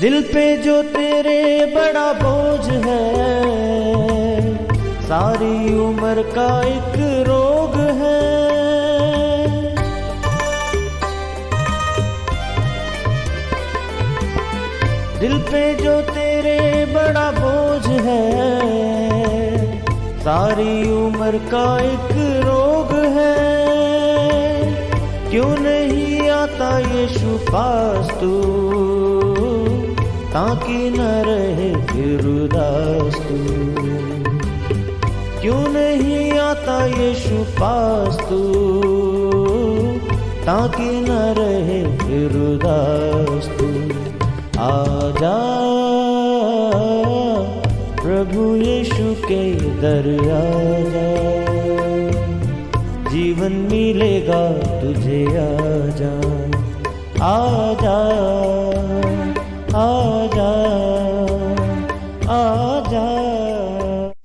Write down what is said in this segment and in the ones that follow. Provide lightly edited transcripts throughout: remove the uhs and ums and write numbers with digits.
दिल पे जो तेरे बड़ा बोझ है, सारी उम्र का एक रोग है। दिल पे जो तेरे बड़ा बोझ है, सारी उम्र का एक रोग है। क्यों नहीं आता यीशु पास तू, ताकि न रहे फिर उदास तू। क्यों नहीं आता यीशु पास तू, ताकि न रहे फिर उदास तू। आजा प्रभु यीशु के दर आजा, जीवन मिलेगा तुझे। आजा आजा आजा आजा।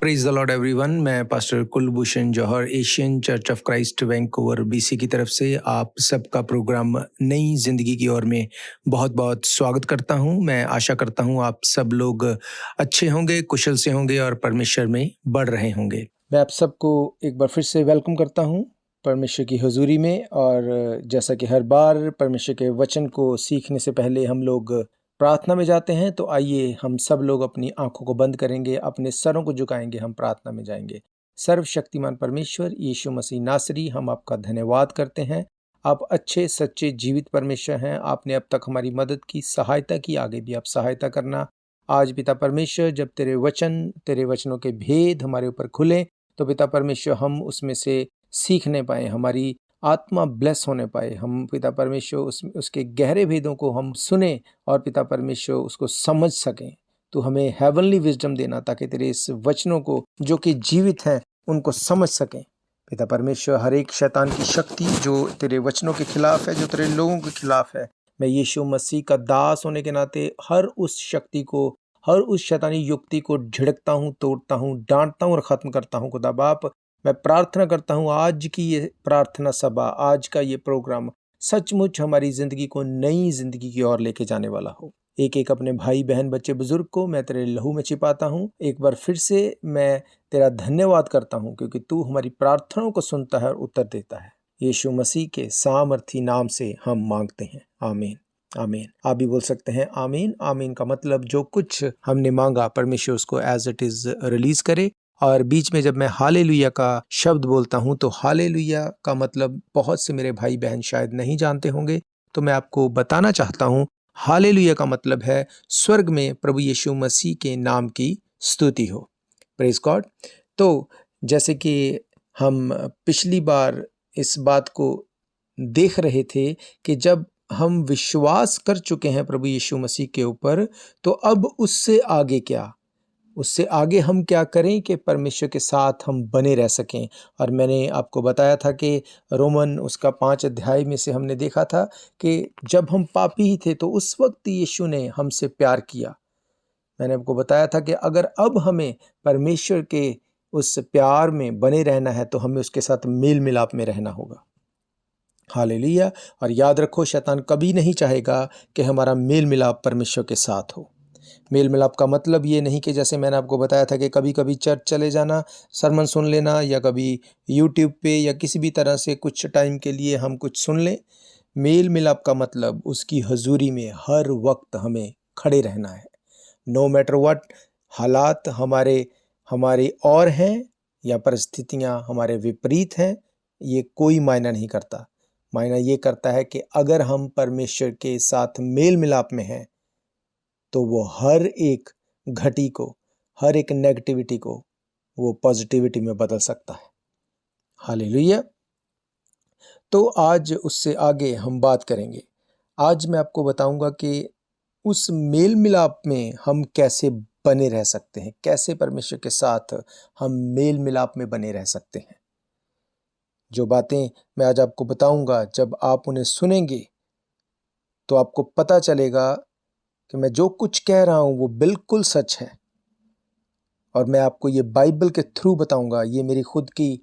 Praise the Lord everyone. मैं pastor Kulbhushan Johar, Asian church of Christ Vancouver BC की तरफ से आप सबका प्रोग्राम नई जिंदगी की ओर में बहुत बहुत स्वागत करता हूं। मैं आशा करता हूं आप सब लोग अच्छे होंगे, कुशल से होंगे और परमेश्वर में बढ़ रहे होंगे। मैं आप सबको एक बार फिर से वेलकम करता हूं परमेश्वर की हुजूरी में। और जैसा कि हर बार परमेश्वर के वचन को सीखने से पहले हम लोग प्रार्थना में जाते हैं, तो आइए हम सब लोग अपनी आंखों को बंद करेंगे, अपने सरों को झुकाएंगे, हम प्रार्थना में जाएंगे। सर्वशक्तिमान परमेश्वर यीशु मसीह नासरी, हम आपका धन्यवाद करते हैं। आप अच्छे सच्चे जीवित परमेश्वर हैं। आपने अब तक हमारी मदद की, सहायता की, आगे भी आप सहायता करना। आज पिता परमेश्वर, जब तेरे वचनों के भेद हमारे ऊपर खुले, तो पिता परमेश्वर हम उसमें से सीखने पाए, हमारी आत्मा ब्लेस होने पाए। हम पिता परमेश्वर उसके गहरे भेदों को हम सुने और पिता परमेश्वर उसको समझ सकें। तो हमें हेवनली विजडम देना, ताकि तेरे इस वचनों को जो कि जीवित हैं उनको समझ सकें। पिता परमेश्वर, हर एक शैतान की शक्ति जो तेरे वचनों के खिलाफ है, जो तेरे लोगों के खिलाफ है, मैं यीशु मसीह का दास होने के नाते हर उस शक्ति को, हर उस शैतानी युक्ति को झिड़कता हूँ, तोड़ता हूँ, डांटता हूँ और ख़त्म करता हूँ। खुदा बाप, मैं प्रार्थना करता हूँ आज की ये प्रार्थना सभा, आज का ये प्रोग्राम सचमुच हमारी ज़िंदगी को नई ज़िंदगी की ओर लेके जाने वाला हो। एक एक अपने भाई बहन बच्चे बुजुर्ग को मैं तेरे लहू में छिपाता हूँ। एक बार फिर से मैं तेरा धन्यवाद करता हूँ, क्योंकि तू हमारी प्रार्थनाओं को सुनता है और उत्तर देता है। यीशु मसीह के सामर्थी नाम से हम मांगते हैं, आमीन आमीन। आप भी बोल सकते हैं आमीन। आमीन का मतलब जो कुछ हमने मांगा परमेश्वर उसको एज इट इज रिलीज करे। और बीच में जब मैं हालेलुया का शब्द बोलता हूं, तो हालेलुया का मतलब बहुत से मेरे भाई बहन शायद नहीं जानते होंगे, तो मैं आपको बताना चाहता हूं। हालेलुया का मतलब है स्वर्ग में प्रभु यीशु मसीह के नाम की स्तुति हो। Praise God. तो जैसे कि हम पिछली बार इस बात को देख रहे थे कि जब हम विश्वास कर चुके हैं प्रभु यीशु मसीह के ऊपर, तो अब उससे आगे क्या, उससे आगे हम क्या करें कि परमेश्वर के साथ हम बने रह सकें। और मैंने आपको बताया था कि रोमन उसका 5 अध्याय में से हमने देखा था कि जब हम पापी ही थे, तो उस वक्त यीशु ने हमसे प्यार किया। मैंने आपको बताया था कि अगर अब हमें परमेश्वर के उस प्यार में बने रहना है, तो हमें उसके साथ मेल मिलाप में रहना होगा। हालेलुया। और याद रखो, शैतान कभी नहीं चाहेगा कि हमारा मेल मिलाप परमेश्वर के साथ हो। मेल मिलाप का मतलब ये नहीं कि जैसे मैंने आपको बताया था कि कभी कभी चर्च चले जाना, सरमन सुन लेना, या कभी यूट्यूब पे या किसी भी तरह से कुछ टाइम के लिए हम कुछ सुन लें। मेल मिलाप का मतलब उसकी हजूरी में हर वक्त हमें खड़े रहना है। नो मैटर व्हाट हालात हमारे और हैं या परिस्थितियां हमारे विपरीत हैं, ये कोई मायना नहीं करता। मायना ये करता है कि अगर हम परमेश्वर के साथ मेल मिलाप में हैं, तो वो हर एक घटी को, हर एक नेगेटिविटी को वो पॉजिटिविटी में बदल सकता है। हालेलुया। तो आज उससे आगे हम बात करेंगे। आज मैं आपको बताऊंगा कि उस मेल मिलाप में हम कैसे बने रह सकते हैं, कैसे परमेश्वर के साथ हम मेल मिलाप में बने रह सकते हैं। जो बातें मैं आज आपको बताऊंगा, जब आप उन्हें सुनेंगे तो आपको पता चलेगा कि मैं जो कुछ कह रहा हूं वो बिल्कुल सच है। और मैं आपको ये बाइबल के थ्रू बताऊंगा, ये मेरी खुद की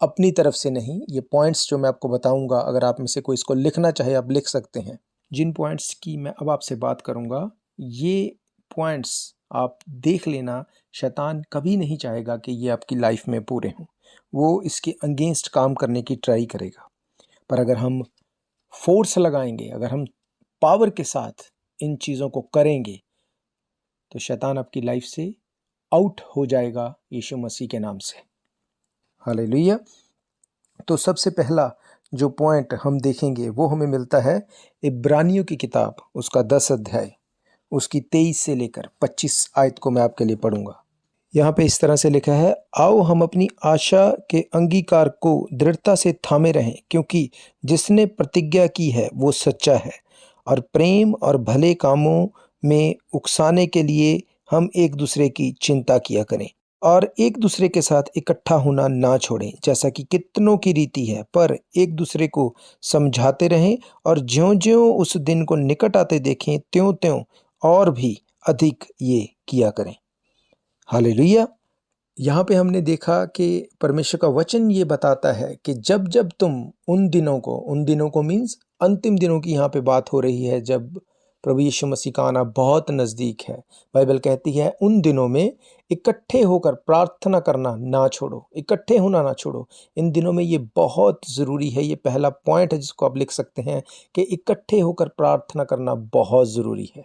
अपनी तरफ से नहीं। ये पॉइंट्स जो मैं आपको बताऊंगा, अगर आप में से कोई इसको लिखना चाहे आप लिख सकते हैं। जिन पॉइंट्स की मैं अब आपसे बात करूंगा, ये पॉइंट्स आप देख लेना, शैतान कभी नहीं चाहेगा कि ये आपकी लाइफ में पूरे हों। वो इसके अगेंस्ट काम करने की ट्राई करेगा। पर अगर हम फोर्स लगाएंगे, अगर हम पावर के साथ इन चीज़ों को करेंगे, तो शैतान आपकी लाइफ से आउट हो जाएगा यीशु मसीह के नाम से। हालेलुया। तो सबसे पहला जो पॉइंट हम देखेंगे वो हमें मिलता है इब्रानियों की किताब, उसका 10 अध्याय, उसकी 23 से लेकर 25 आयत को मैं आपके लिए पढ़ूंगा। यहाँ पे इस तरह से लिखा है, आओ हम अपनी आशा के अंगीकार को दृढ़ता से थामे रहें, क्योंकि जिसने प्रतिज्ञा की है वो सच्चा है, और प्रेम और भले कामों में उकसाने के लिए हम एक दूसरे की चिंता किया करें, और एक दूसरे के साथ इकट्ठा होना ना छोड़ें, जैसा कि कितनों की रीति है, पर एक दूसरे को समझाते रहें, और ज्यों-ज्यों उस दिन को निकट आते देखें त्यों-त्यों और भी अधिक ये किया करें। हालेलुया। यहाँ पे हमने देखा कि परमेश्वर का वचन ये बताता है कि जब जब तुम उन दिनों को मीन्स अंतिम दिनों की यहाँ पे बात हो रही है, जब प्रभु यीशु मसीह का आना बहुत नज़दीक है। बाइबल कहती है उन दिनों में इकट्ठे होकर प्रार्थना करना ना छोड़ो, इकट्ठे होना ना छोड़ो। इन दिनों में ये बहुत ज़रूरी है। ये पहला पॉइंट है जिसको आप लिख सकते हैं कि इकट्ठे होकर प्रार्थना करना बहुत ज़रूरी है।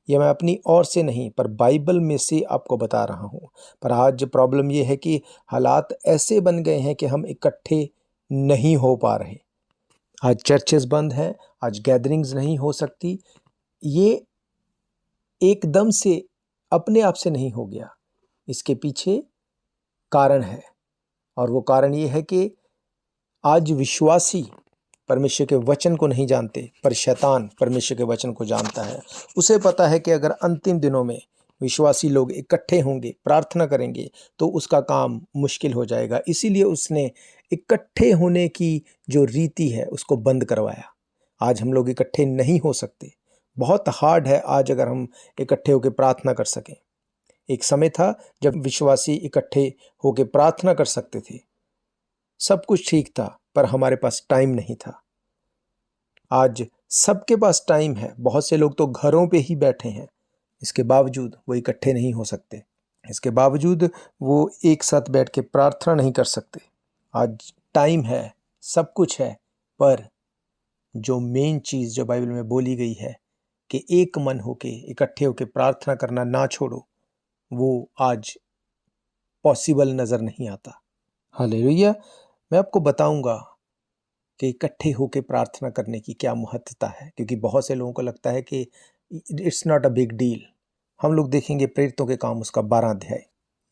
ये मैं अपनी ओर से नहीं पर बाइबल में से आपको बता रहा हूँ। पर आज प्रॉब्लम ये है कि हालात ऐसे बन गए हैं कि हम इकट्ठे नहीं हो पा रहे। आज चर्चेस बंद हैं, आज गैदरिंग्स नहीं हो सकती। ये एकदम से अपने आप से नहीं हो गया, इसके पीछे कारण है, और वो कारण ये है कि आज विश्वासी परमेश्वर के वचन को नहीं जानते, पर शैतान परमेश्वर के वचन को जानता है। उसे पता है कि अगर अंतिम दिनों में विश्वासी लोग इकट्ठे होंगे, प्रार्थना करेंगे, तो उसका काम मुश्किल हो जाएगा। इसीलिए उसने इकट्ठे होने की जो रीति है उसको बंद करवाया। आज हम लोग इकट्ठे नहीं हो सकते। बहुत हार्ड है आज अगर हम इकट्ठे होकर प्रार्थना कर सकें। एक समय था जब विश्वासी इकट्ठे होकर प्रार्थना कर सकते थे, सब कुछ ठीक था, पर हमारे पास टाइम नहीं था। आज सबके पास टाइम है, बहुत से लोग तो घरों पे ही बैठे हैं, इसके बावजूद वो इकट्ठे नहीं हो सकते, इसके बावजूद वो एक साथ बैठ के प्रार्थना नहीं कर सकते। आज टाइम है, सब कुछ है, पर जो मेन चीज़ जो बाइबल में बोली गई है कि एक मन होके इकट्ठे होके प्रार्थना करना ना छोड़ो, वो आज पॉसिबल नज़र नहीं आता। हालेलुया। मैं आपको बताऊंगा कि इकट्ठे होकर प्रार्थना करने की क्या महत्वता है, क्योंकि बहुत से लोगों को लगता है कि it's not a big deal. हम लोग देखेंगे प्रेरितों के काम उसका 12 अध्याय।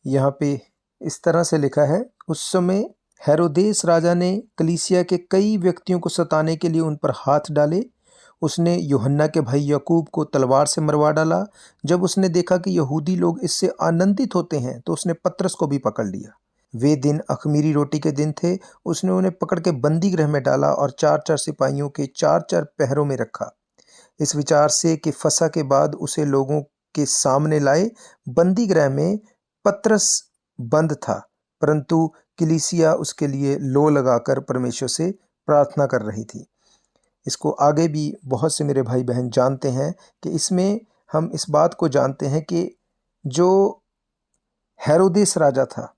यहाँ पे इस तरह से लिखा है, उस समय हेरोदेस राजा ने कलीसिया के कई व्यक्तियों को सताने के लिए उन पर हाथ डाले। उसने यूहन्ना के भाई याकूब को तलवार से मरवा डाला। जब उसने देखा कि यहूदी लोग इससे आनंदित होते हैं, तो उसने पतरस को भी पकड़ लिया। वे दिन अख़मीरी रोटी के दिन थे। उसने उन्हें पकड़ के बंदी गृह में डाला और 4-4 सिपाहियों के 4-4 पहरों में रखा, इस विचार से कि फसह के बाद उसे लोगों के सामने लाए। बंदी गृह में पतरस बंद था, परंतु कलीसिया उसके लिए लो लगाकर परमेश्वर से प्रार्थना कर रही थी। इसको आगे भी बहुत से मेरे भाई बहन जानते हैं कि इसमें हम इस बात को जानते हैं कि जो हेरोदेस राजा था,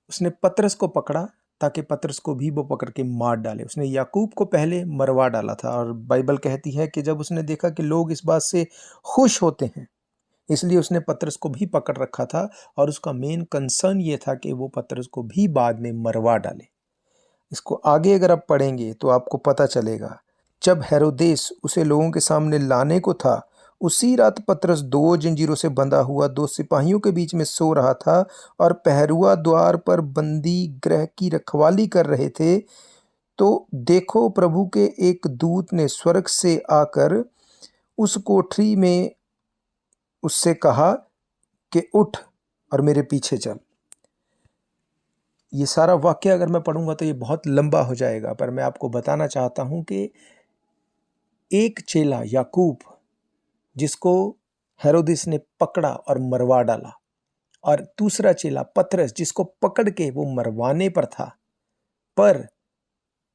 उसने पतरस को पकड़ा ताकि पतरस को भी वो पकड़ के मार डाले। उसने याकूब को पहले मरवा डाला था, और बाइबल कहती है कि जब उसने देखा कि लोग इस बात से खुश होते हैं, इसलिए उसने पतरस को भी पकड़ रखा था, और उसका मेन कंसर्न ये था कि वो पतरस को भी बाद में मरवा डाले। इसको आगे अगर आप पढ़ेंगे तो आपको पता चलेगा, जब हेरोदेस उसे लोगों के सामने लाने को था, उसी रात पतरस 2 जंजीरों से बंधा हुआ 2 सिपाहियों के बीच में सो रहा था, और पहरुआ द्वार पर बंदी गृह की रखवाली कर रहे थे। तो देखो, प्रभु के एक दूत ने स्वर्ग से आकर उस कोठरी में उससे कहा कि उठ और मेरे पीछे चल। ये सारा वाक्य अगर मैं पढ़ूंगा तो ये बहुत लंबा हो जाएगा, पर मैं आपको बताना चाहता हूं कि एक चेला याकूब, जिसको हेरोदेस ने पकड़ा और मरवा डाला, और दूसरा चेला पतरस, जिसको पकड़ के वो मरवाने पर था, पर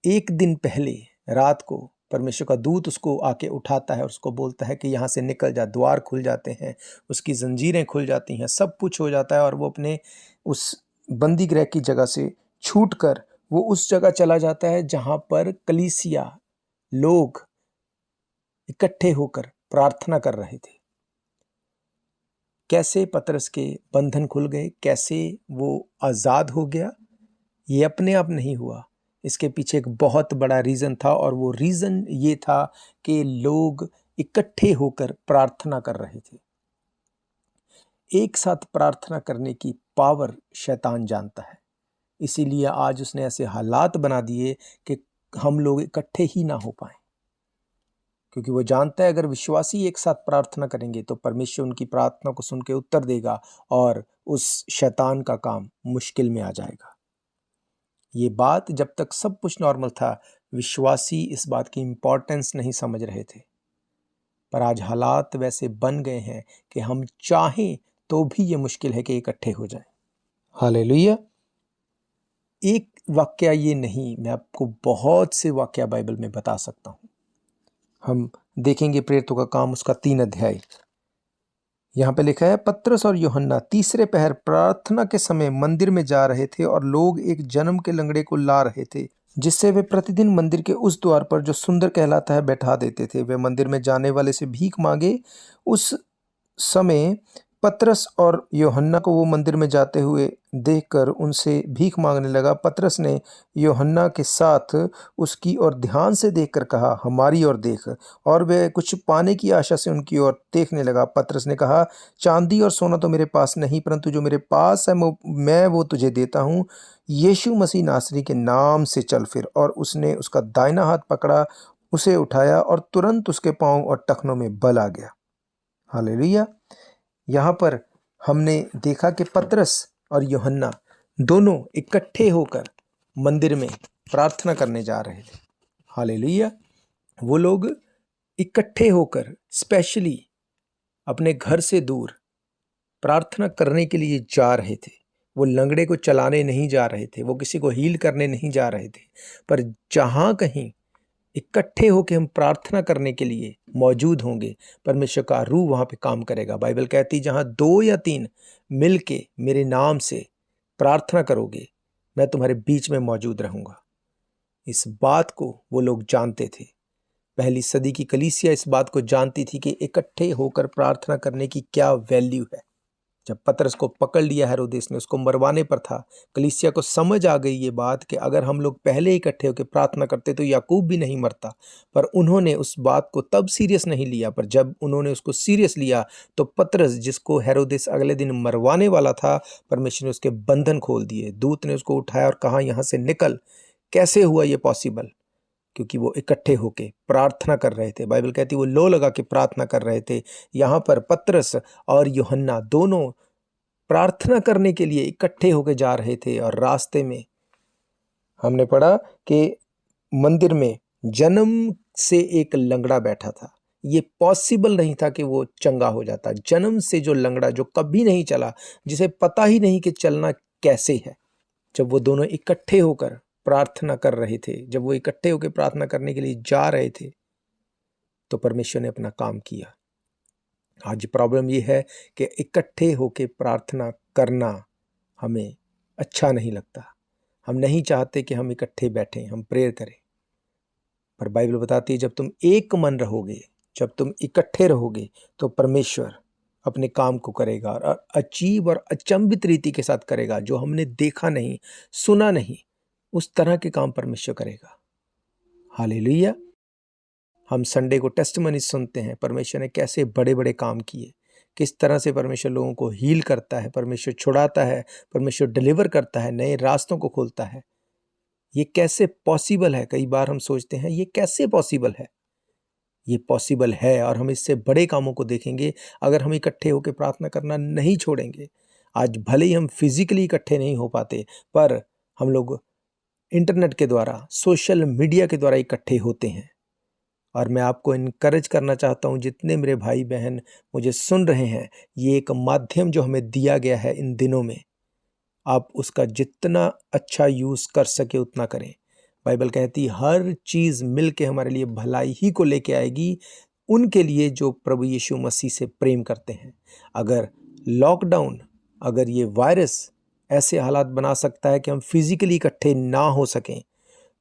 एक दिन पहले रात को परमेश्वर का दूत उसको आके उठाता है और उसको बोलता है कि यहाँ से निकल जा। द्वार खुल जाते हैं, उसकी जंजीरें खुल जाती हैं, सब कुछ हो जाता है और वो अपने उस बंदी गृह की जगह से छूटकर वो उस जगह चला जाता है जहाँ पर कलीसिया लोग इकट्ठे होकर प्रार्थना कर रहे थे। कैसे पतरस के बंधन खुल गए, कैसे वो आज़ाद हो गया, ये अपने आप नहीं हुआ। इसके पीछे एक बहुत बड़ा रीज़न था और वो रीज़न ये था कि लोग इकट्ठे होकर प्रार्थना कर रहे थे। एक साथ प्रार्थना करने की पावर शैतान जानता है, इसीलिए आज उसने ऐसे हालात बना दिए कि हम लोग इकट्ठे ही ना हो पाएं, क्योंकि वो जानता है अगर विश्वासी एक साथ प्रार्थना करेंगे तो परमेश्वर उनकी प्रार्थना को सुन के उत्तर देगा और उस शैतान का काम मुश्किल में आ जाएगा। ये बात जब तक सब कुछ नॉर्मल था, विश्वासी इस बात की इम्पोर्टेंस नहीं समझ रहे थे, पर आज हालात वैसे बन गए हैं कि हम चाहें तो भी ये मुश्किल है कि इकट्ठे हो जाएं। हालेलुया। एक वाक्या ये नहीं, मैं आपको बहुत से वाक्या बाइबल में बता सकता हूँ। हम देखेंगे प्रेरितों का काम उसका 3 अध्याय। यहाँ पे लिखा है, पतरस और यूहन्ना तीसरे पहर प्रार्थना के समय मंदिर में जा रहे थे और लोग एक जन्म के लंगड़े को ला रहे थे, जिससे वे प्रतिदिन मंदिर के उस द्वार पर जो सुंदर कहलाता है बैठा देते थे। वे मंदिर में जाने वाले से भीख मांगे। उस समय पतरस और यूहन्ना को वो मंदिर में जाते हुए देखकर उनसे भीख मांगने लगा। पतरस ने यूहन्ना के साथ उसकी ओर ध्यान से देखकर कहा, हमारी ओर देख। और वह कुछ पाने की आशा से उनकी ओर देखने लगा। पतरस ने कहा, चांदी और सोना तो मेरे पास नहीं, परंतु जो मेरे पास है मैं वो तुझे देता हूँ। यीशु मसीह नासरी के नाम से चल फिर। और उसने उसका दाहिना हाथ पकड़ा, उसे उठाया और तुरंत उसके पाँव और टखनों में बल आ गया। हालेलुया। यहाँ पर हमने देखा कि पतरस और यूहन्ना दोनों इकट्ठे होकर मंदिर में प्रार्थना करने जा रहे थे। हालेलुया। वो लोग इकट्ठे होकर स्पेशली अपने घर से दूर प्रार्थना करने के लिए जा रहे थे। वो लंगड़े को चलाने नहीं जा रहे थे, वो किसी को हील करने नहीं जा रहे थे, पर जहाँ कहीं इकट्ठे होकर हम प्रार्थना करने के लिए मौजूद होंगे, परमेश्वर का रूह वहाँ पे काम करेगा। बाइबल कहती, जहाँ 2 या 3 मिल के मेरे नाम से प्रार्थना करोगे, मैं तुम्हारे बीच में मौजूद रहूँगा। इस बात को वो लोग जानते थे। पहली सदी की कलीसिया इस बात को जानती थी कि इकट्ठे होकर प्रार्थना करने की क्या वैल्यू है। जब पतरस को पकड़ लिया हेरोदेस ने, उसको मरवाने पर था, कलीसिया को समझ आ गई ये बात कि अगर हम लोग पहले इकट्ठे होकर प्रार्थना करते तो याकूब भी नहीं मरता। पर उन्होंने उस बात को तब सीरियस नहीं लिया, पर जब उन्होंने उसको सीरियस लिया तो पतरस, जिसको हेरोदेस अगले दिन मरवाने वाला था, परमेश्वर ने उसके बंधन खोल दिए। दूत ने उसको उठाया और कहा, यहाँ से निकल। कैसे हुआ ये पॉसिबल? क्योंकि वो इकट्ठे होके प्रार्थना कर रहे थे। बाइबल कहती वो लो लगा के प्रार्थना कर रहे थे। यहाँ पर पतरस और यूहन्ना दोनों प्रार्थना करने के लिए इकट्ठे होके जा रहे थे और रास्ते में हमने पढ़ा कि मंदिर में जन्म से एक लंगड़ा बैठा था। ये पॉसिबल नहीं था कि वो चंगा हो जाता। जन्म से जो लंगड़ा, जो कभी नहीं चला, जिसे पता ही नहीं कि चलना कैसे है, जब वो दोनों इकट्ठे होकर प्रार्थना कर रहे थे, जब वो इकट्ठे होकर प्रार्थना करने के लिए जा रहे थे, तो परमेश्वर ने अपना काम किया। आज प्रॉब्लम ये है कि इकट्ठे होकर प्रार्थना करना हमें अच्छा नहीं लगता। हम नहीं चाहते कि हम इकट्ठे बैठें, हम प्रेयर करें, पर बाइबल बताती है जब तुम एक मन रहोगे, जब तुम इकट्ठे रहोगे, तो परमेश्वर अपने काम को करेगा और अजीब और अचंभित रीति के साथ करेगा। जो हमने देखा नहीं, सुना नहीं, उस तरह के काम परमेश्वर करेगा। हालेलुया। हम संडे को टेस्टिमनी सुनते हैं, परमेश्वर ने कैसे बड़े बड़े काम किए, किस तरह से परमेश्वर लोगों को हील करता है, परमेश्वर छुड़ाता है, परमेश्वर डिलीवर करता है, नए रास्तों को खोलता है। ये कैसे पॉसिबल है? कई बार हम सोचते हैं ये कैसे पॉसिबल है। ये पॉसिबल है और हम इससे बड़े कामों को देखेंगे अगर हम इकट्ठे होकर प्रार्थना करना नहीं छोड़ेंगे। आज भले ही हम फिजिकली इकट्ठे नहीं हो पाते, पर हम लोग इंटरनेट के द्वारा, सोशल मीडिया के द्वारा इकट्ठे होते हैं। और मैं आपको इनकरेज करना चाहता हूँ, जितने मेरे भाई बहन मुझे सुन रहे हैं, ये एक माध्यम जो हमें दिया गया है इन दिनों में, आप उसका जितना अच्छा यूज़ कर सके उतना करें। बाइबल कहती हर चीज़ मिल के हमारे लिए भलाई ही को लेके आएगी, उनके लिए जो प्रभु यीशु मसीह से प्रेम करते हैं। अगर लॉकडाउन, अगर ये वायरस ऐसे हालात बना सकता है कि हम फिजिकली इकट्ठे ना हो सकें,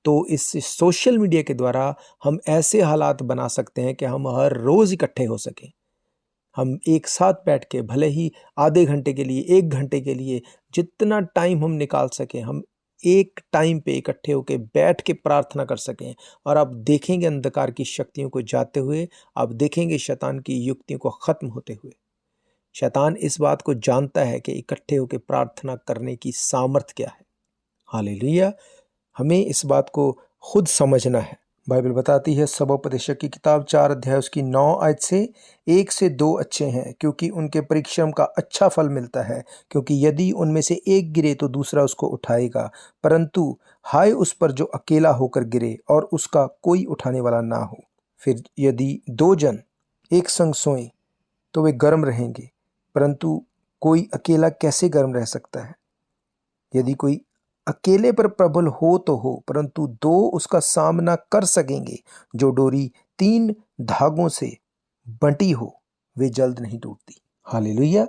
तो इस सोशल मीडिया के द्वारा हम ऐसे हालात बना सकते हैं कि हम हर रोज़ इकट्ठे हो सकें। हम एक साथ बैठ के भले ही आधे घंटे के लिए, 1 घंटे के लिए, जितना टाइम हम निकाल सकें, हम एक टाइम पे इकट्ठे होके बैठ के प्रार्थना कर सकें। और आप देखेंगे अंधकार की शक्तियों को जाते हुए, आप देखेंगे शैतान की युक्तियों को ख़त्म होते हुए। शैतान इस बात को जानता है कि इकट्ठे होके प्रार्थना करने की सामर्थ क्या है। हालेलुया! हमें इस बात को खुद समझना है। बाइबल बताती है सबोपदेशक की किताब 4 अध्याय उसकी 9 आयत से 1 से 2 अच्छे हैं, क्योंकि उनके परिश्रम का अच्छा फल मिलता है। क्योंकि यदि उनमें से एक गिरे तो दूसरा उसको उठाएगा, परंतु हाय उस पर जो अकेला होकर गिरे और उसका कोई उठाने वाला ना हो। फिर यदि 2 जन एक संग सोएं तो वे गर्म रहेंगे, परंतु कोई अकेला कैसे गर्म रह सकता है? यदि कोई अकेले पर प्रबल हो तो हो, परंतु 2 उसका सामना कर सकेंगे। जो डोरी 3 धागों से बंटी हो, वे जल्द नहीं टूटती। हालेलुया!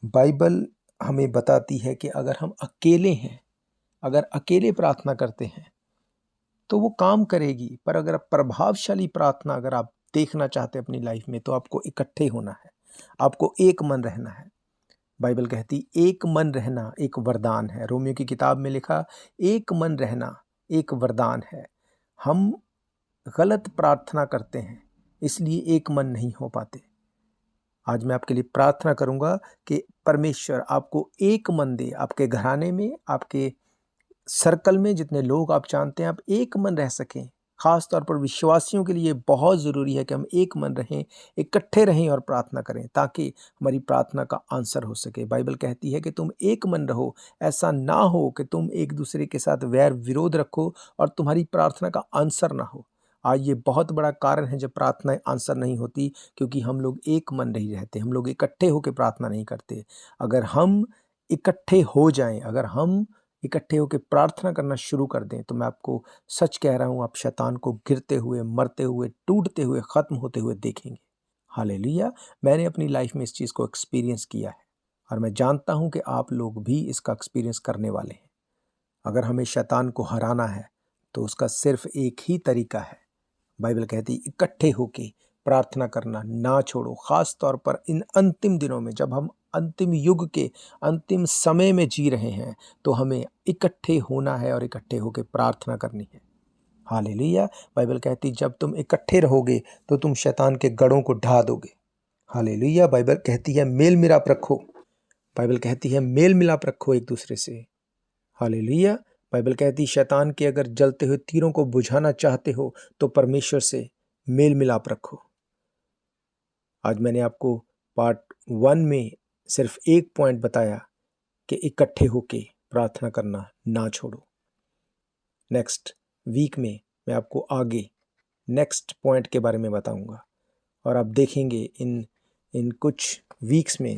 बाइबल हमें बताती है कि अगर हम अकेले हैं, अगर अकेले प्रार्थना करते हैं तो वो काम करेगी, पर अगर प्रभावशाली प्रार्थना अगर आप देखना चाहते हैं अपनी लाइफ में, तो आपको इकट्ठे होना है, आपको एक मन रहना है। बाइबल कहती एक मन रहना एक वरदान है। रोमियो की किताब में लिखा एक मन रहना एक वरदान है। हम गलत प्रार्थना करते हैं, इसलिए एक मन नहीं हो पाते। आज मैं आपके लिए प्रार्थना करूंगा कि परमेश्वर आपको एक मन दे। आपके घराने में, आपके सर्कल में जितने लोग आप जानते हैं, आप एक मन रह सकें। खास तौर पर विश्वासियों के लिए बहुत ज़रूरी है कि हम एक मन रहें, इकट्ठे रहें और प्रार्थना करें, ताकि हमारी प्रार्थना का आंसर हो सके। बाइबल कहती है कि तुम एक मन रहो, ऐसा ना हो कि तुम एक दूसरे के साथ वैर विरोध रखो और तुम्हारी प्रार्थना का आंसर ना हो। आज ये बहुत बड़ा कारण है जब प्रार्थनाएं आंसर नहीं होती, क्योंकि हम लोग एक मन नहीं रहते, हम लोग इकट्ठे होकर प्रार्थना नहीं करते। अगर हम इकट्ठे हो जाएं, अगर हम इकट्ठे होकर प्रार्थना करना शुरू कर दें, तो मैं आपको सच कह रहा हूं, आप शैतान को गिरते हुए, मरते हुए, टूटते हुए, खत्म होते हुए देखेंगे। हालेलुया! मैंने अपनी लाइफ में इस चीज़ को एक्सपीरियंस किया है और मैं जानता हूं कि आप लोग भी इसका एक्सपीरियंस करने वाले हैं। अगर हमें शैतान को हराना है तो उसका सिर्फ एक ही तरीका है। बाइबल कहती इकट्ठे होके प्रार्थना करना ना छोड़ो। ख़ास तौर पर इन अंतिम दिनों में, जब हम अंतिम युग के अंतिम समय में जी रहे हैं, तो हमें इकट्ठे होना है और इकट्ठे होकर प्रार्थना करनी है। हालेलुया! बाइबल कहती जब तुम इकट्ठे रहोगे तो तुम शैतान के गढ़ों को ढा दोगे। हालेलुया! बाइबल कहती है मेल मिलाप रखो। बाइबल कहती है मेल मिलाप रखो एक दूसरे से। हालेलुया! बाइबल कहती शैतान के अगर जलते हुए तीरों को बुझाना चाहते हो तो परमेश्वर से मेल मिलाप रखो। आज मैंने आपको पार्ट 1 में सिर्फ एक पॉइंट बताया कि इकट्ठे होके प्रार्थना करना ना छोड़ो। नेक्स्ट वीक में मैं आपको आगे नेक्स्ट पॉइंट के बारे में बताऊंगा और आप देखेंगे इन कुछ वीक्स में,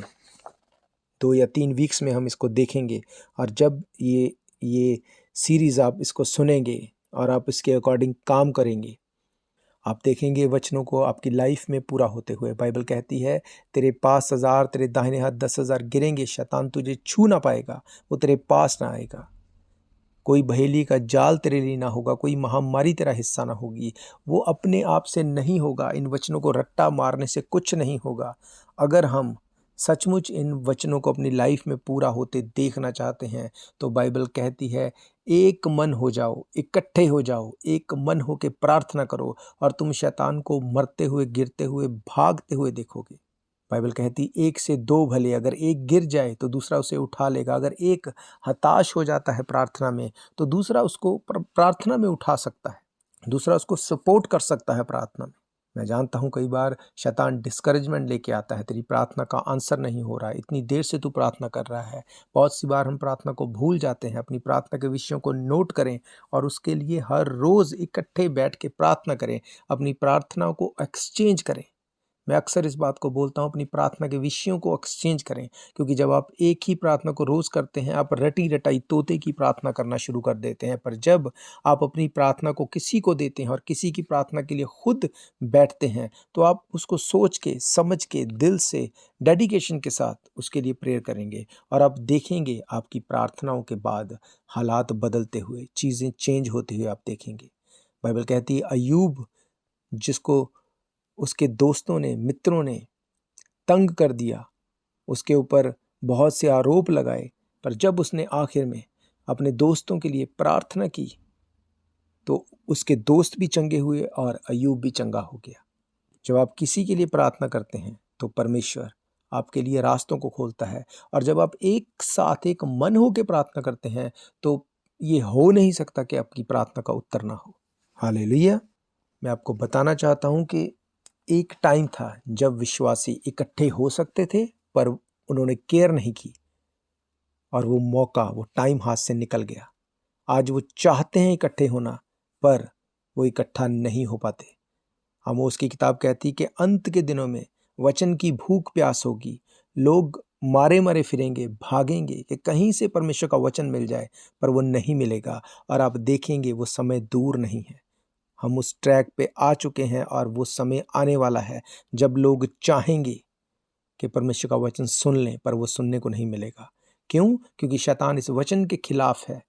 2 या 3 वीक्स में हम इसको देखेंगे। और जब ये सीरीज़ आप इसको सुनेंगे और आप इसके अकॉर्डिंग काम करेंगे, आप देखेंगे वचनों को आपकी लाइफ में पूरा होते हुए। बाइबल कहती है तेरे पास 1000, तेरे दाहिने हाथ 10,000 गिरेंगे, शैतान तुझे छू ना पाएगा, वो तेरे पास ना आएगा। कोई बहेली का जाल तेरे लिए ना होगा, कोई महामारी तेरा हिस्सा ना होगी। वो अपने आप से नहीं होगा। इन वचनों को रट्टा मारने से कुछ नहीं होगा। अगर हम सचमुच इन वचनों को अपनी लाइफ में पूरा होते देखना चाहते हैं, तो बाइबल कहती है एक मन हो जाओ, इकट्ठे हो जाओ, एक मन होके प्रार्थना करो और तुम शैतान को मरते हुए, गिरते हुए, भागते हुए देखोगे। बाइबल कहती 1 से 2 भले, अगर एक गिर जाए तो दूसरा उसे उठा लेगा। अगर एक हताश हो जाता है प्रार्थना में, तो दूसरा उसको प्रार्थना में उठा सकता है, दूसरा उसको सपोर्ट कर सकता है प्रार्थना में। मैं जानता हूँ कई बार शैतान डिस्करेजमेंट लेके आता है, तेरी प्रार्थना का आंसर नहीं हो रहा है, इतनी देर से तू प्रार्थना कर रहा है। बहुत सी बार हम प्रार्थना को भूल जाते हैं। अपनी प्रार्थना के विषयों को नोट करें और उसके लिए हर रोज़ इकट्ठे बैठ के प्रार्थना करें, अपनी प्रार्थनाओं को एक्सचेंज करें। मैं अक्सर इस बात को बोलता हूँ, अपनी प्रार्थना के विषयों को एक्सचेंज करें, क्योंकि जब आप एक ही प्रार्थना को रोज़ करते हैं, आप रटी रटाई तोते की प्रार्थना करना शुरू कर देते हैं। पर जब आप अपनी प्रार्थना को किसी को देते हैं और किसी की प्रार्थना के लिए खुद बैठते हैं, तो आप उसको सोच के, समझ के, दिल से, डेडिकेशन के साथ उसके लिए प्रेयर करेंगे और आप देखेंगे आपकी प्रार्थनाओं के बाद हालात बदलते हुए, चीज़ें चेंज होते हुए आप देखेंगे। बाइबल कहती है अय्यूब, जिसको उसके दोस्तों ने, मित्रों ने तंग कर दिया, उसके ऊपर बहुत से आरोप लगाए, पर जब उसने आखिर में अपने दोस्तों के लिए प्रार्थना की तो उसके दोस्त भी चंगे हुए और अय्यूब भी चंगा हो गया। जब आप किसी के लिए प्रार्थना करते हैं तो परमेश्वर आपके लिए रास्तों को खोलता है, और जब आप एक साथ एक मन होकर प्रार्थना करते हैं तो ये हो नहीं सकता कि आपकी प्रार्थना का उत्तर ना हो। हालेलुया। मैं आपको बताना चाहता हूं कि एक टाइम था जब विश्वासी इकट्ठे हो सकते थे, पर उन्होंने केयर नहीं की और वो मौका, वो टाइम हाथ से निकल गया। आज वो चाहते हैं इकट्ठे होना, पर वो इकट्ठा नहीं हो पाते। आमोस की किताब कहती कि अंत के दिनों में वचन की भूख प्यास होगी, लोग मारे मारे फिरेंगे, भागेंगे कि कहीं से परमेश्वर का वचन मिल जाए, पर वो नहीं मिलेगा। और आप देखेंगे वो समय दूर नहीं है, हम उस ट्रैक पे आ चुके हैं और वो समय आने वाला है जब लोग चाहेंगे कि परमेश्वर का वचन सुन लें, पर वो सुनने को नहीं मिलेगा। क्यों? क्योंकि शैतान इस वचन के खिलाफ है।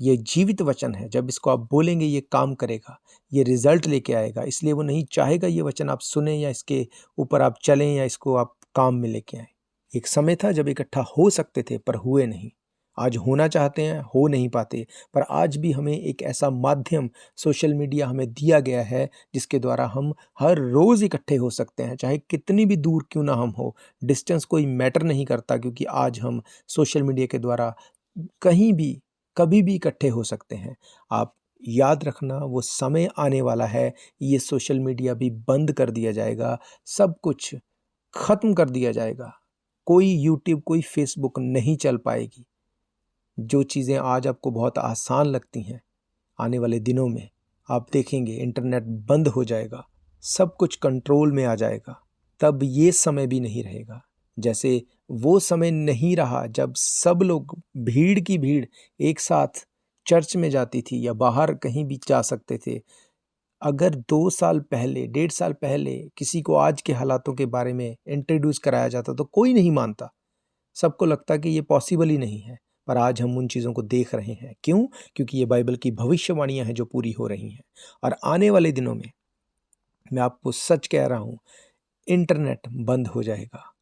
ये जीवित वचन है, जब इसको आप बोलेंगे ये काम करेगा, ये रिजल्ट लेके आएगा, इसलिए वो नहीं चाहेगा ये वचन आप सुने या इसके ऊपर आप चलें या इसको आप काम में लेके आए। एक समय था जब इकट्ठा हो सकते थे, पर हुए नहीं। आज होना चाहते हैं, हो नहीं पाते। पर आज भी हमें एक ऐसा माध्यम सोशल मीडिया हमें दिया गया है जिसके द्वारा हम हर रोज़ इकट्ठे हो सकते हैं, चाहे कितनी भी दूर क्यों ना हम हो। डिस्टेंस कोई मैटर नहीं करता, क्योंकि आज हम सोशल मीडिया के द्वारा कहीं भी कभी भी इकट्ठे हो सकते हैं। आप याद रखना, वो समय आने वाला है, ये सोशल मीडिया भी बंद कर दिया जाएगा, सब कुछ ख़त्म कर दिया जाएगा। कोई यूट्यूब, कोई फेसबुक नहीं चल पाएगी। जो चीज़ें आज आपको बहुत आसान लगती हैं, आने वाले दिनों में आप देखेंगे इंटरनेट बंद हो जाएगा, सब कुछ कंट्रोल में आ जाएगा। तब ये समय भी नहीं रहेगा। जैसे वो समय नहीं रहा जब सब लोग, भीड़ की भीड़ एक साथ चर्च में जाती थी या बाहर कहीं भी जा सकते थे। अगर 2 साल पहले, 1.5 साल पहले किसी को आज के हालातों के बारे में इंट्रोड्यूस कराया जाता तो कोई नहीं मानता, सबको लगता कि ये पॉसिबल ही नहीं है। पर आज हम उन चीज़ों को देख रहे हैं। क्यों? क्योंकि ये बाइबल की भविष्यवाणियां हैं जो पूरी हो रही हैं। और आने वाले दिनों में मैं आपको सच कह रहा हूं, इंटरनेट बंद हो जाएगा।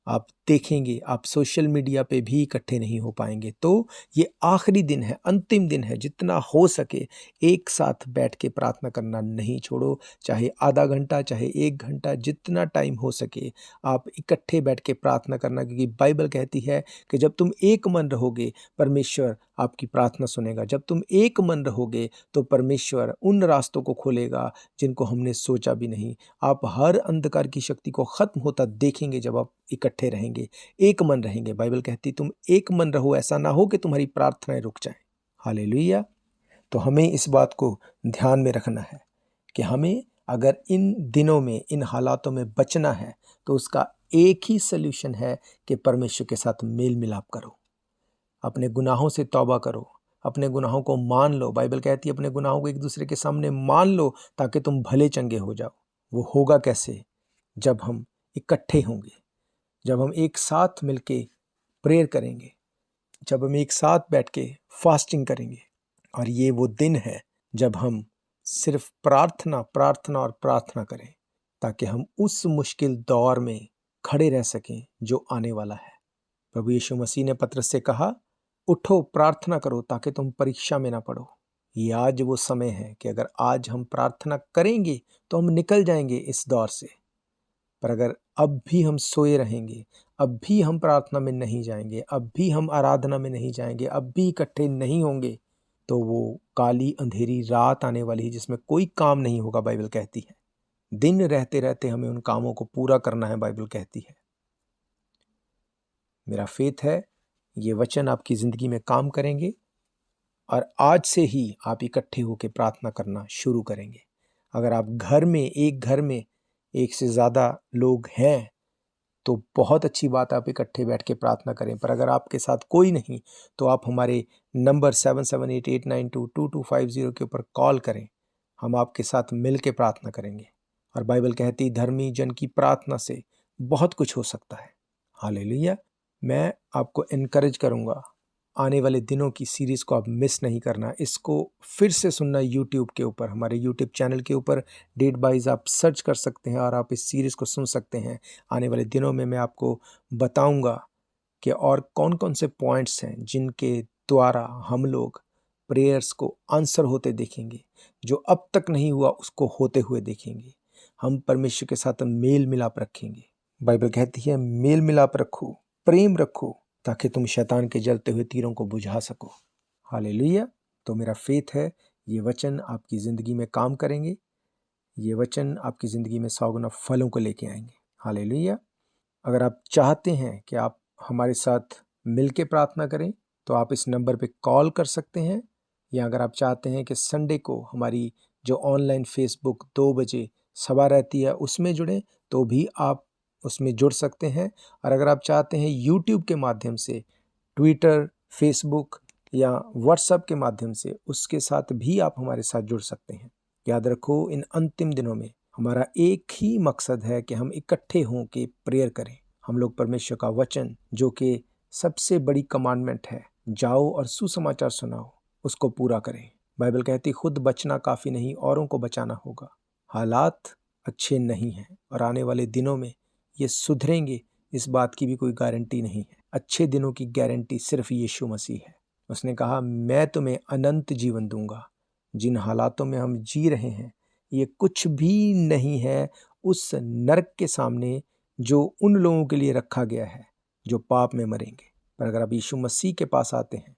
आप देखेंगे, आप सोशल मीडिया पे भी इकट्ठे नहीं हो पाएंगे। तो ये आखिरी दिन है, अंतिम दिन है, जितना हो सके एक साथ बैठ के प्रार्थना करना नहीं छोड़ो। चाहे आधा घंटा, चाहे 1 घंटा, जितना टाइम हो सके आप इकट्ठे बैठ के प्रार्थना करना, क्योंकि बाइबल कहती है कि जब तुम एक मन रहोगे परमेश्वर आपकी प्रार्थना सुनेगा। जब तुम एक मन रहोगे तो परमेश्वर उन रास्तों को खोलेगा जिनको हमने सोचा भी नहीं। आप हर अंधकार की शक्ति को खत्म होता देखेंगे जब आप इकट्ठे रहेंगे, एक मन रहेंगे। बाइबल कहती तुम एक मन रहो, ऐसा ना हो कि तुम्हारी प्रार्थनाएं रुक जाएं। हालेलुया। तो हमें इस बात को ध्यान में रखना है कि हमें अगर इन दिनों में, इन हालातों में बचना है तो उसका एक ही सल्यूशन है कि परमेश्वर के साथ मेल मिलाप करो, अपने गुनाहों से तौबा करो, अपने गुनाहों को मान लो। बाइबल कहती है अपने गुनाहों को एक दूसरे के सामने मान लो ताकि तुम भले चंगे हो जाओ। वो होगा कैसे? जब हम इकट्ठे होंगे, जब हम एक साथ मिलके प्रेयर करेंगे, जब हम एक साथ बैठ के फास्टिंग करेंगे। और ये वो दिन है जब हम सिर्फ प्रार्थना, प्रार्थना और प्रार्थना करें, ताकि हम उस मुश्किल दौर में खड़े रह सकें जो आने वाला है। प्रभु यीशु मसीह ने पतरस से कहा, उठो प्रार्थना करो ताकि तुम परीक्षा में ना पड़ो। ये आज वो समय है कि अगर आज हम प्रार्थना करेंगे तो हम निकल जाएंगे इस दौर से। पर अगर अब भी हम सोए रहेंगे, अब भी हम प्रार्थना में नहीं जाएंगे, अब भी हम आराधना में नहीं जाएंगे, अब भी इकट्ठे नहीं होंगे, तो वो काली अंधेरी रात आने वाली है जिसमें कोई काम नहीं होगा। बाइबल कहती है दिन रहते रहते हमें उन कामों को पूरा करना है। बाइबल कहती है, मेरा फेथ है ये वचन आपकी ज़िंदगी में काम करेंगे और आज से ही आप इकट्ठे होकर प्रार्थना करना शुरू करेंगे। अगर आप घर में, एक घर में एक से ज़्यादा लोग हैं तो बहुत अच्छी बात, आप इकट्ठे बैठ के प्रार्थना करें। पर अगर आपके साथ कोई नहीं तो आप हमारे नंबर 7788922250 के ऊपर कॉल करें, हम आपके साथ मिल के प्रार्थना करेंगे। और बाइबल कहती धर्मी जन की प्रार्थना से बहुत कुछ हो सकता है। हालेलुया। मैं आपको इनकरेज करूँगा, आने वाले दिनों की सीरीज़ को आप मिस नहीं करना। इसको फिर से सुनना यूट्यूब के ऊपर, हमारे यूट्यूब चैनल के ऊपर डेट वाइज आप सर्च कर सकते हैं और आप इस सीरीज़ को सुन सकते हैं। आने वाले दिनों में मैं आपको बताऊंगा कि और कौन कौन से पॉइंट्स हैं जिनके द्वारा हम लोग प्रेयर्स को आंसर होते देखेंगे, जो अब तक नहीं हुआ उसको होते हुए देखेंगे। हम परमेश्वर के साथ मेल मिलाप रखेंगे। बाइबल कहती है मेल मिलाप रखो, प्रेम रखो, ताकि तुम शैतान के जलते हुए तीरों को बुझा सको। हालेलुया। तो मेरा फेथ है ये वचन आपकी ज़िंदगी में काम करेंगे, ये वचन आपकी ज़िंदगी में 100 गुना फलों को लेके आएंगे। हालेलुया। अगर आप चाहते हैं कि आप हमारे साथ मिल के प्रार्थना करें तो आप इस नंबर पे कॉल कर सकते हैं, या अगर आप चाहते हैं कि संडे को हमारी जो ऑनलाइन फेसबुक 2 बजे सभा रहती है उसमें जुड़ें तो भी आप उसमें जुड़ सकते हैं। और अगर आप चाहते हैं यूट्यूब के माध्यम से, ट्विटर, फेसबुक या व्हाट्सएप के माध्यम से, उसके साथ भी आप हमारे साथ जुड़ सकते हैं। याद रखो, इन अंतिम दिनों में हमारा एक ही मकसद है कि हम इकट्ठे हों के प्रेयर करें। हम लोग परमेश्वर का वचन, जो कि सबसे बड़ी कमांडमेंट है, जाओ और सुसमाचार सुनाओ, उसको पूरा करें। बाइबल कहती खुद बचना काफ़ी नहीं, औरों को बचाना होगा। हालात अच्छे नहीं हैं और आने वाले दिनों में ये सुधरेंगे, इस बात की भी कोई गारंटी नहीं है। अच्छे दिनों की गारंटी सिर्फ यीशु मसीह है। उसने कहा मैं तुम्हें अनंत जीवन दूंगा। जिन हालातों में हम जी रहे हैं ये कुछ भी नहीं है उस नरक के सामने जो उन लोगों के लिए रखा गया है जो पाप में मरेंगे। पर अगर आप यीशु मसीह के पास आते हैं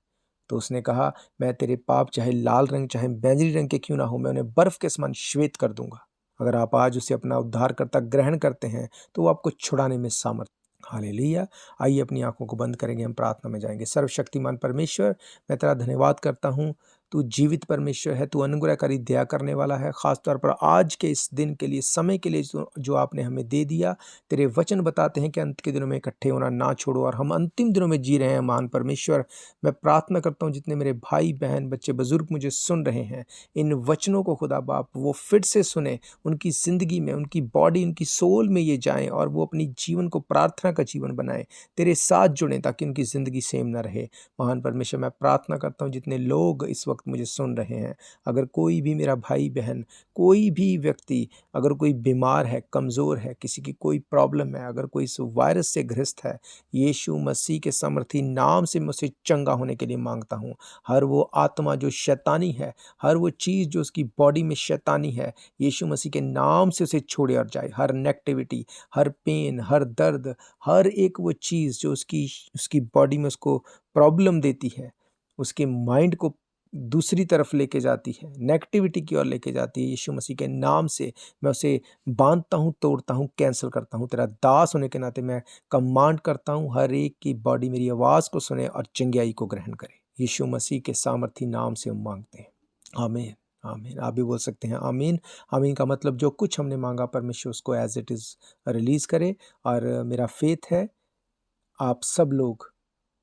तो उसने कहा मैं तेरे पाप चाहे लाल रंग चाहे बैंगनी रंग के क्यों ना हो, मैं उन्हें बर्फ के समान श्वेत कर दूंगा। अगर आप आज उसे अपना उद्धारकर्ता ग्रहण करते हैं तो वो आपको छुड़ाने में सामर्थ। हालेलुया। आइए अपनी आंखों को बंद करेंगे, हम प्रार्थना में जाएंगे। सर्वशक्तिमान परमेश्वर, मैं तेरा धन्यवाद करता हूँ। तू जीवित परमेश्वर है, तू अनुग्रहकारी दया करने वाला है। खासतौर पर आज के इस दिन के लिए, समय के लिए जो आपने हमें दे दिया। तेरे वचन बताते हैं कि अंत के दिनों में इकट्ठे होना ना छोड़ो, और हम अंतिम दिनों में जी रहे हैं। महान परमेश्वर, मैं प्रार्थना करता हूँ जितने मेरे भाई बहन बच्चे बुजुर्ग मुझे सुन रहे हैं, इन वचनों को खुदा बाप वो फिर से सुने, उनकी ज़िंदगी में, उनकी बॉडी, उनकी सोल में ये जाएं और वो अपनी जीवन को प्रार्थना का जीवन बनाएं, तेरे साथ जुड़ें, ताकि उनकी ज़िंदगी सेम ना रहे। महान परमेश्वर, मैं प्रार्थना करता हूँ जितने लोग इस वक्त मुझे सुन रहे हैं, अगर कोई भी मेरा भाई बहन, कोई भी व्यक्ति अगर कोई बीमार है, कमज़ोर है, किसी की कोई प्रॉब्लम है, अगर कोई इस वायरस से ग्रस्त है, यीशु मसीह के सामर्थी नाम से मैं उसे चंगा होने के लिए मांगता हूँ। हर वो आत्मा जो शैतानी है, हर वो चीज़ जो उसकी बॉडी में शैतानी है, यीशु मसीह के नाम से उसे छोड़े और जाए। हर नेगेटिविटी, हर पेन, हर दर्द, हर एक वो चीज़ जो उसकी बॉडी में उसको प्रॉब्लम देती है, उसके माइंड को दूसरी तरफ लेके जाती है, नेगेटिविटी की ओर लेके जाती है, यीशु मसीह के नाम से मैं उसे बांधता हूँ, तोड़ता हूँ, कैंसिल करता हूँ। तेरा दास होने के नाते मैं कमांड करता हूँ, हर एक की बॉडी मेरी आवाज़ को सुने और चंगाई को ग्रहण करे। यीशु मसीह के सामर्थी नाम से हम मांगते हैं, आमीन। आमीन। आप भी बोल सकते हैं आमीन। आमीन का मतलब जो कुछ हमने मांगा परमेश्वर उसको एज इट इज़ रिलीज़ करे। और मेरा फेथ है आप सब लोग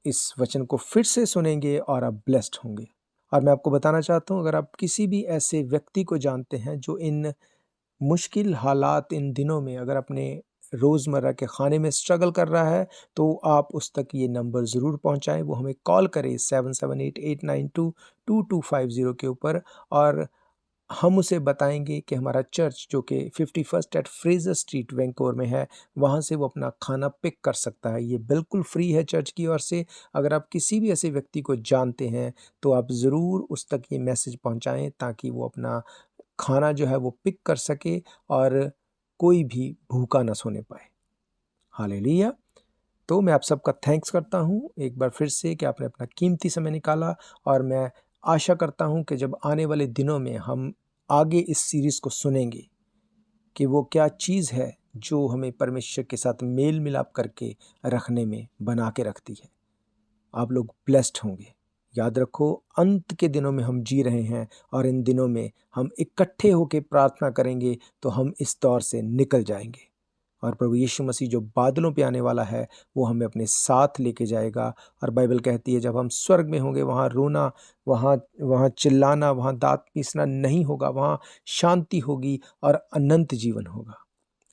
इस वचन को फिर से सुनेंगे और आप ब्लेस्ड होंगे। और मैं आपको बताना चाहता हूँ, अगर आप किसी भी ऐसे व्यक्ति को जानते हैं जो इन मुश्किल हालात, इन दिनों में अगर अपने रोज़मर्रा के खाने में स्ट्रगल कर रहा है, तो आप उस तक ये नंबर ज़रूर पहुँचाएँ। वो हमें कॉल करें 7788922250 के ऊपर, और हम उसे बताएंगे कि हमारा चर्च जो कि 51 एट फ्रेजर स्ट्रीट वैंकूवर में है, वहाँ से वो अपना खाना पिक कर सकता है। ये बिल्कुल फ्री है चर्च की ओर से। अगर आप किसी भी ऐसे व्यक्ति को जानते हैं तो आप ज़रूर उस तक ये मैसेज पहुँचाएँ, ताकि वो अपना खाना जो है वो पिक कर सके और कोई भी भूखा ना सोने पाए। हालेलुया। तो मैं आप सबका थैंक्स करता हूँ एक बार फिर से कि आपने अपना कीमती समय निकाला, और मैं आशा करता हूँ कि जब आने वाले दिनों में हम आगे इस सीरीज़ को सुनेंगे कि वो क्या चीज़ है जो हमें परमेश्वर के साथ मेल मिलाप करके रखने में बना के रखती है। आप लोग ब्लेस्ड होंगे। याद रखो, अंत के दिनों में हम जी रहे हैं और इन दिनों में हम इकट्ठे होकर प्रार्थना करेंगे तो हम इस दौर से निकल जाएंगे और प्रभु यीशु मसीह जो बादलों पे आने वाला है वो हमें अपने साथ लेके जाएगा। और बाइबल कहती है जब हम स्वर्ग में होंगे वहाँ रोना, वहाँ चिल्लाना, वहाँ दांत पीसना नहीं होगा, वहाँ शांति होगी और अनंत जीवन होगा।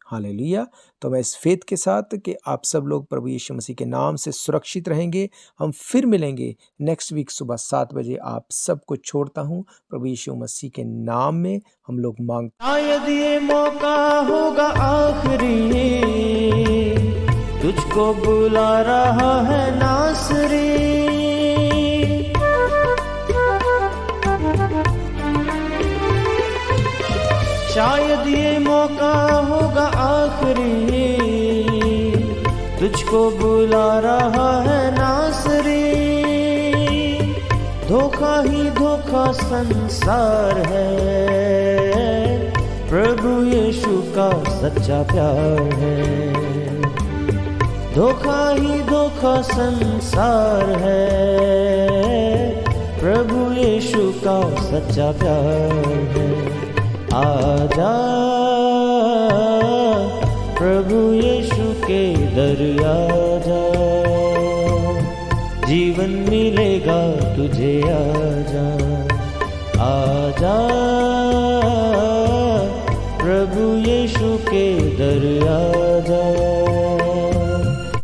हालेलुया। तो मैं इस फेथ के साथ कि आप सब लोग प्रभु यीशु मसीह के नाम से सुरक्षित रहेंगे। हम फिर मिलेंगे नेक्स्ट वीक सुबह 7 बजे। आप सबको छोड़ता हूँ प्रभु यीशु मसीह के नाम में हम लोग मांगते। शायद ये मौका होगा आखिरी, तुझको बुला रहा है नासरी। शायद ये मौका होगा आखिरी, तुझको बुला रहा है नासरी। धोखा ही धोखा संसार है, प्रभु यीशु का सच्चा प्यार है। धोखा ही धोखा संसार है, प्रभु यीशु का सच्चा प्यार है। आजा प्रभु यीशु के दर आजा, जीवन मिलेगा तुझे। आजा आजा प्रभु यीशु के दर आजा।